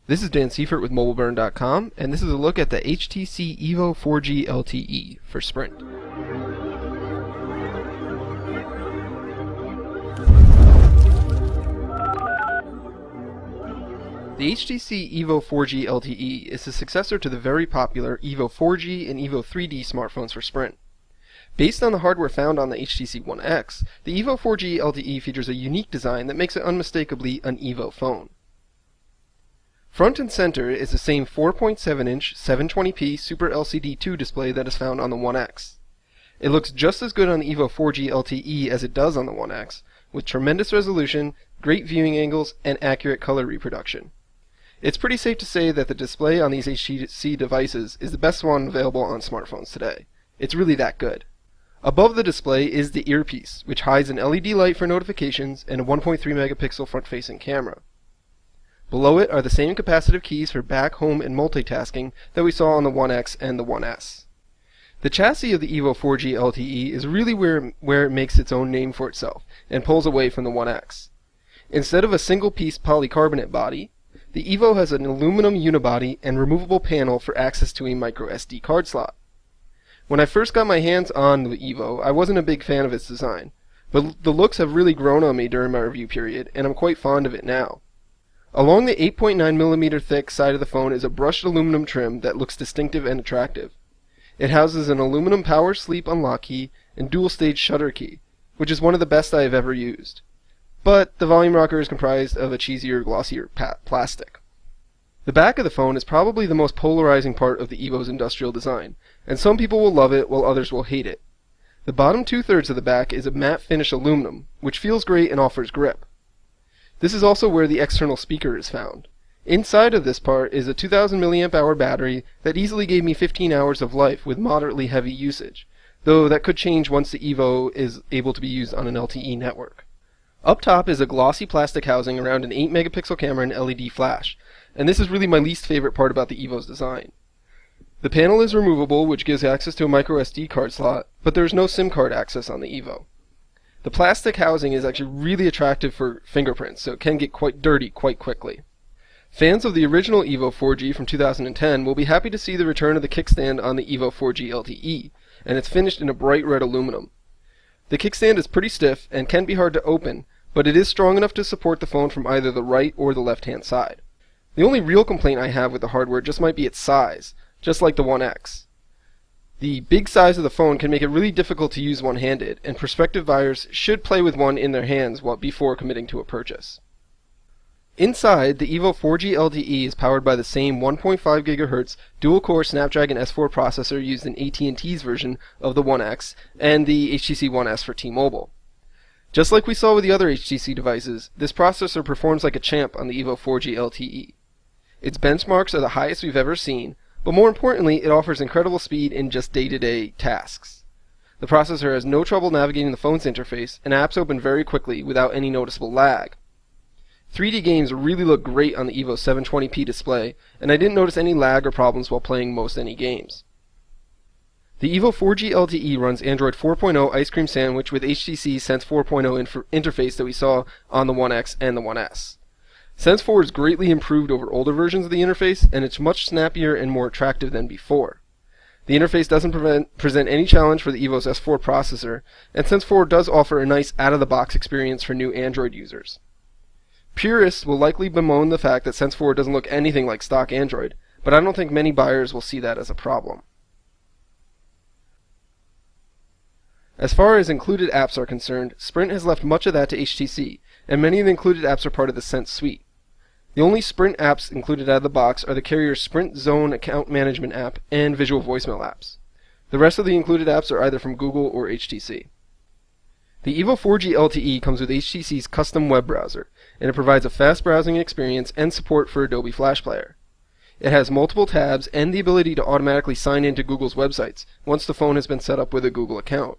This is Dan Seifert with MobileBurn.com, and this is a look at the HTC Evo 4G LTE for Sprint. The HTC Evo 4G LTE is the successor to the very popular Evo 4G and Evo 3D smartphones for Sprint. Based on the hardware found on the HTC One X, the Evo 4G LTE features a unique design that makes it unmistakably an Evo phone. Front and center is the same 4.7-inch 720p Super LCD 2 display that is found on the One X. It looks just as good on the Evo 4G LTE as it does on the One X, with tremendous resolution, great viewing angles, and accurate color reproduction. It's pretty safe to say that the display on these HTC devices is the best one available on smartphones today. It's really that good. Above the display is the earpiece, which hides an LED light for notifications and a 1.3 megapixel front-facing camera. Below it are the same capacitive keys for back, home, and multitasking that we saw on the One X and the One S. The chassis of the Evo 4G LTE is really where it makes its own name for itself and pulls away from the One X. Instead of a single-piece polycarbonate body, the Evo has an aluminum unibody and removable panel for access to a micro SD card slot. When I first got my hands on the Evo, I wasn't a big fan of its design, but the looks have really grown on me during my review period, and I'm quite fond of it now. Along the 8.9mm thick side of the phone is a brushed aluminum trim that looks distinctive and attractive. It houses an aluminum power sleep unlock key and dual stage shutter key, which is one of the best I have ever used. But the volume rocker is comprised of a cheesier, glossier plastic. The back of the phone is probably the most polarizing part of the Evo's industrial design, and some people will love it while others will hate it. The bottom two-thirds of the back is a matte finish aluminum, which feels great and offers grip. This is also where the external speaker is found. Inside of this part is a 2000 mAh battery that easily gave me 15 hours of life with moderately heavy usage, though that could change once the Evo is able to be used on an LTE network. Up top is a glossy plastic housing around an 8 megapixel camera and LED flash, and this is really my least favorite part about the Evo's design. The panel is removable, which gives access to a micro SD card slot, but there is no SIM card access on the Evo. The plastic housing is actually really attractive for fingerprints, so it can get quite dirty quite quickly. Fans of the original Evo 4G from 2010 will be happy to see the return of the kickstand on the Evo 4G LTE, and it's finished in a bright red aluminum. The kickstand is pretty stiff and can be hard to open, but it is strong enough to support the phone from either the right or the left-hand side. The only real complaint I have with the hardware just might be its size, just like the One X. The big size of the phone can make it really difficult to use one-handed, and prospective buyers should play with one in their hands before committing to a purchase. Inside, the Evo 4G LTE is powered by the same 1.5 GHz dual-core Snapdragon S4 processor used in AT&T's version of the One X and the HTC One S for T-Mobile. Just like we saw with the other HTC devices, this processor performs like a champ on the Evo 4G LTE. Its benchmarks are the highest we've ever seen, but more importantly, it offers incredible speed in just day-to-day tasks. The processor has no trouble navigating the phone's interface, and apps open very quickly without any noticeable lag. 3D games really look great on the Evo 720p display, and I didn't notice any lag or problems while playing most any games. The Evo 4G LTE runs Android 4.0 Ice Cream Sandwich with HTC's Sense 4.0 interface that we saw on the One X and the One S. Sense 4 is greatly improved over older versions of the interface, and it's much snappier and more attractive than before. The interface doesn't present any challenge for the Evo's S4 processor, and Sense 4 does offer a nice out-of-the-box experience for new Android users. Purists will likely bemoan the fact that Sense 4 doesn't look anything like stock Android, but I don't think many buyers will see that as a problem. As far as included apps are concerned, Sprint has left much of that to HTC, and many of the included apps are part of the Sense suite. The only Sprint apps included out of the box are the carrier's Sprint Zone account management app and visual voicemail apps. The rest of the included apps are either from Google or HTC. The Evo 4G LTE comes with HTC's custom web browser, and it provides a fast browsing experience and support for Adobe Flash Player. It has multiple tabs and the ability to automatically sign into Google's websites once the phone has been set up with a Google account.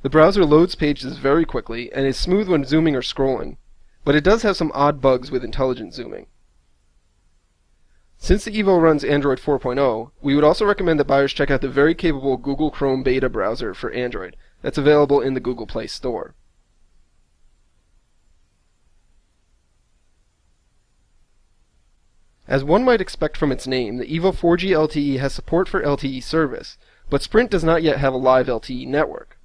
The browser loads pages very quickly and is smooth when zooming or scrolling, but it does have some odd bugs with intelligent zooming. Since the Evo runs Android 4.0, we would also recommend that buyers check out the very capable Google Chrome beta browser for Android that's available in the Google Play Store. As one might expect from its name, the EVO 4G LTE has support for LTE service, but Sprint does not yet have a live LTE network.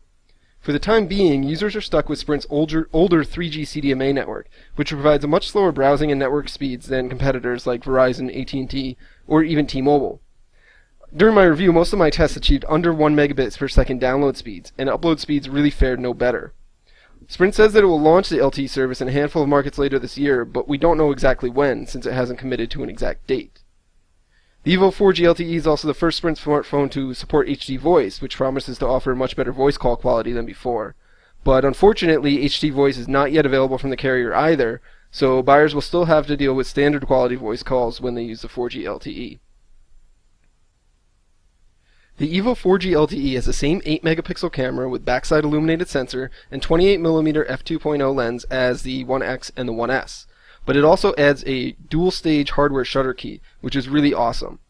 For the time being, users are stuck with Sprint's older 3G CDMA network, which provides a much slower browsing and network speeds than competitors like Verizon, AT&T, or even T-Mobile. During my review, most of my tests achieved under 1 megabits per second download speeds, and upload speeds really fared no better. Sprint says that it will launch the LTE service in a handful of markets later this year, but we don't know exactly when, since it hasn't committed to an exact date. The EVO 4G LTE is also the first Sprint smartphone to support HD voice, which promises to offer much better voice call quality than before. But unfortunately, HD voice is not yet available from the carrier either, so buyers will still have to deal with standard quality voice calls when they use the 4G LTE. The EVO 4G LTE has the same 8 megapixel camera with backside illuminated sensor and 28mm f2.0 lens as the 1X and the 1S, but it also adds a dual stage hardware shutter key, which is really awesome.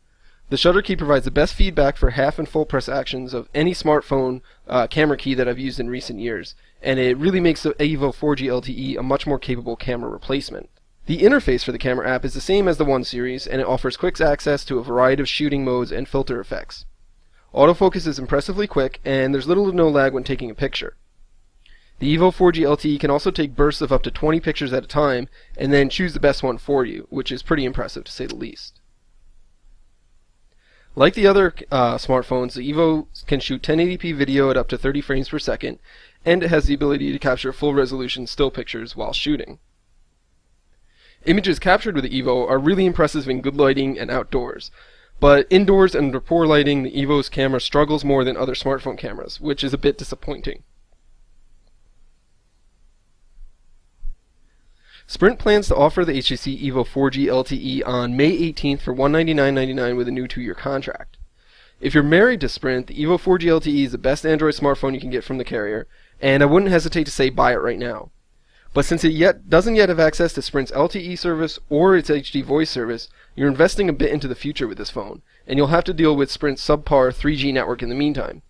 The shutter key provides the best feedback for half and full press actions of any smartphone camera key that I've used in recent years, and it really makes the EVO 4G LTE a much more capable camera replacement. The interface for the camera app is the same as the 1 series, and it offers quick access to a variety of shooting modes and filter effects. Autofocus is impressively quick, and there's little to no lag when taking a picture. The EVO 4G LTE can also take bursts of up to 20 pictures at a time, and then choose the best one for you, which is pretty impressive to say the least. Like the other smartphones, the EVO can shoot 1080p video at up to 30 frames per second, and it has the ability to capture full resolution still pictures while shooting. Images captured with the EVO are really impressive in good lighting and outdoors. But indoors and under poor lighting, the EVO's camera struggles more than other smartphone cameras, which is a bit disappointing. Sprint plans to offer the HTC EVO 4G LTE on May 18th for $199.99 with a new 2-year contract. If you're married to Sprint, the EVO 4G LTE is the best Android smartphone you can get from the carrier, and I wouldn't hesitate to say buy it right now. But since it doesn't yet have access to Sprint's LTE service or its HD voice service, you're investing a bit into the future with this phone, and you'll have to deal with Sprint's subpar 3G network in the meantime.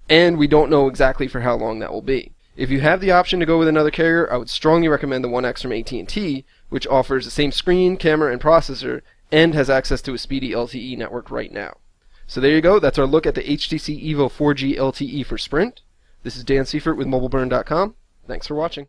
And we don't know exactly for how long that will be. If you have the option to go with another carrier, I would strongly recommend the 1X from AT&T, which offers the same screen, camera, and processor, and has access to a speedy LTE network right now. So there you go, that's our look at the HTC EVO 4G LTE for Sprint. This is Dan Seifert with MobileBurn.com. Thanks for watching.